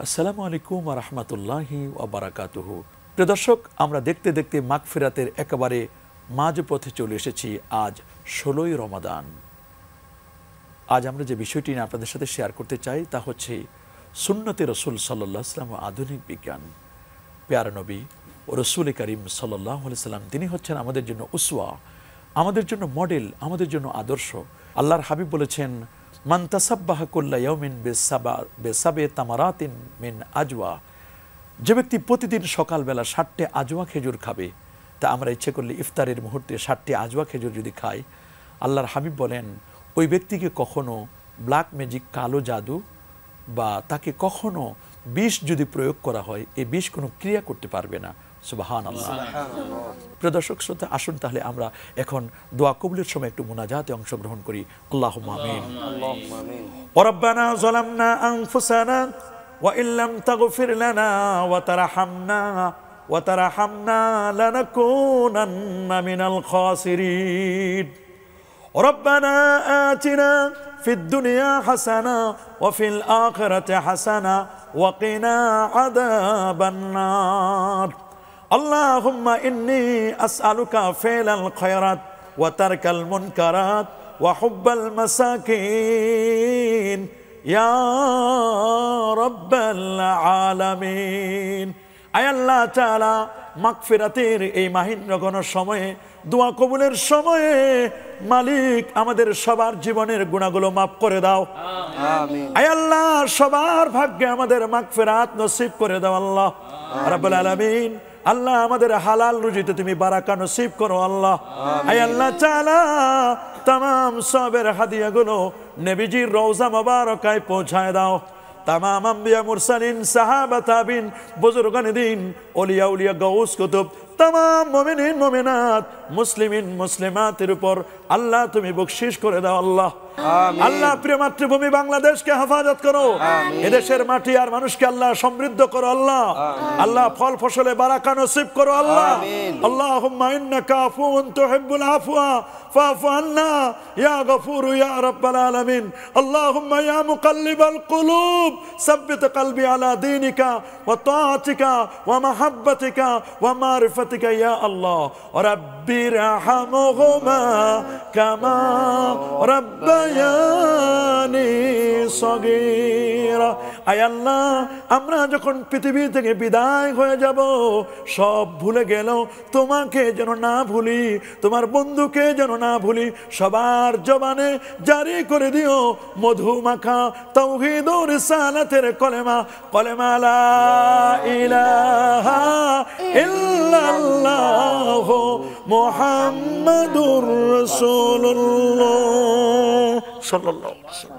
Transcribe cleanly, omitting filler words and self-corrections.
আসসালামু আলাইকুম ওয়া রাহমাতুল্লাহি ওয়া বারাকাতুহু। প্রিয় দর্শক, আমরা দেখতে দেখতে মাগফিরাতের একেবারে মাঝপথে চলে এসেছি। আজ ১৬ই রমাদান। আজ আমরা যে বিষয়টি নিয়ে আপনাদের সাথে শেয়ার করতে চাই তা হচ্ছে সুন্নতে রসুল সাল্লাল্লাহু আলাইহি ওয়াসাল্লাম, আধুনিক বিজ্ঞান। প্যারা নবী ও রসুল করিম সাল্লাল্লাহু আলাইহি ওয়াসাল্লাম, তিনি হচ্ছেন আমাদের জন্য উসওয়া, আমাদের জন্য মডেল, আমাদের জন্য আদর্শ। আল্লাহর হাবিব বলেছেন, মান তাসাব্বাহা কুল্লা ইয়াউমিন বিসাবে তামারাতিন মিন আজওয়া, যে ব্যক্তি প্রতিদিন সকালবেলা ৬০টে আজওয়া খেজুর খাবে, তা আমরা ইচ্ছে করলে ইফতারের মুহূর্তে ৬০টে আজওয়া খেজুর যদি খাই, আল্লাহর হাবিব বলেন ওই ব্যক্তিকে কখনো ব্ল্যাক ম্যাজিক, কালো জাদু বা তাকে কখনো বিষ যদি প্রয়োগ করা হয়, এই বিষ কোনো ক্রিয়া করতে পারবে না। সুবহানাল্লাহ। প্রিয় দর্শক শ্রোতা, আসুন তাহলে আমরা এখন দোয়া কবুলের সময় একটু মুনাজাতে অংশগ্রহণ করি। আল্লাহুম্মা আমিন। ওয়া রাব্বানা যালামনা আনফুসানা ওয়া ইল্লাম তাগফির লানা ওয়া তারহামনা লানাকুনান্না মিনাল খাসিরিন। ربنا آتنا في الدنيا حسنة وفي الآخرة حسنة وقنا عذاب النار. اللهم إني أسألك فعل الخيرات وترك المنكرات وحب المساكين يا رب العالمين. আয় আল্লাহ তাআলা, মাগফিরাতের এই মাহিন্দ্র ঘন সময়ে, দোয়া কবুলের সময়ে মালিক আমাদের সবার জীবনের গুনাহগুলো মাফ করে দাও। আমিন। আয় আল্লাহ, সবার ভাগ্যে আমাদের মাগফিরাত নসিব করে দাও আল্লাহ রাব্বুল আলামিন। আল্লাহ, আমাদের হালাল রুজিতে তুমি বারাকা নসিব করো আল্লাহ। আয় আল্লাহ তাআলা, तमाम সবের হাদিয়াগুলো নবীজির রওজা মোবারকায় পৌঁছায় দাও। तमाम अंबिया मुरसलिन साहाबा ताबिन बुजुर्गान दीन औलिया उलिया गौस कुतुब तमाम मोमिनिन मोमिनात मुस्लिमिन मुस्लिमातेर ऊपर আল্লাহ তুমি বকশিশ করে দাও আল্লাহ। আমিন। আল্লাহ, প্রিয় মাতৃভূমি বাংলাদেশকে হেফাজত করো। এদেশের মাটি আর মানুষকে আল্লাহ সমৃদ্ধ করো আল্লাহ। আল্লাহ, ফল ফসলে বারাকা নসিব করো আল্লাহ। আল্লাহুম্মা ইন্নাকা আফুউন তুহিব্বুল আফওয়া ফাফু আন্না ইয়া গফুরু ইয়া রাব্বাল আলামিন। আল্লাহুম্মা ইয়া মুকাল্লিবাল কুলুব সাব্বিত কলবি আলা দীনিকা ওয়া তাআতিকা ওয়া মাহাব্বাতিকা ওয়া মারিফাতিকা ইয়া আল্লাহ। রাব্বিরহামহুমা কামা রাব্বায়ানি সগীরা। আয় আল্লাহ, আমরা যখন পৃথিবী থেকে বিদায় হয়ে যাব, সব ভুলে গেলেও তোমাকে যেন না ভুলি, তোমার বন্ধুকে যেন না ভুলি। সবার জবানে জারি করে দিও মধুমাখা তাওহীদ ও রিসালাতের কলেমা, কলেমা লা ইলাহা ইল্লাল্লাহ মুহাম্মাদুর রাসূলুল্লাহ সাল্লাল্লাহু আলাইহি ওয়াসাল্লাম।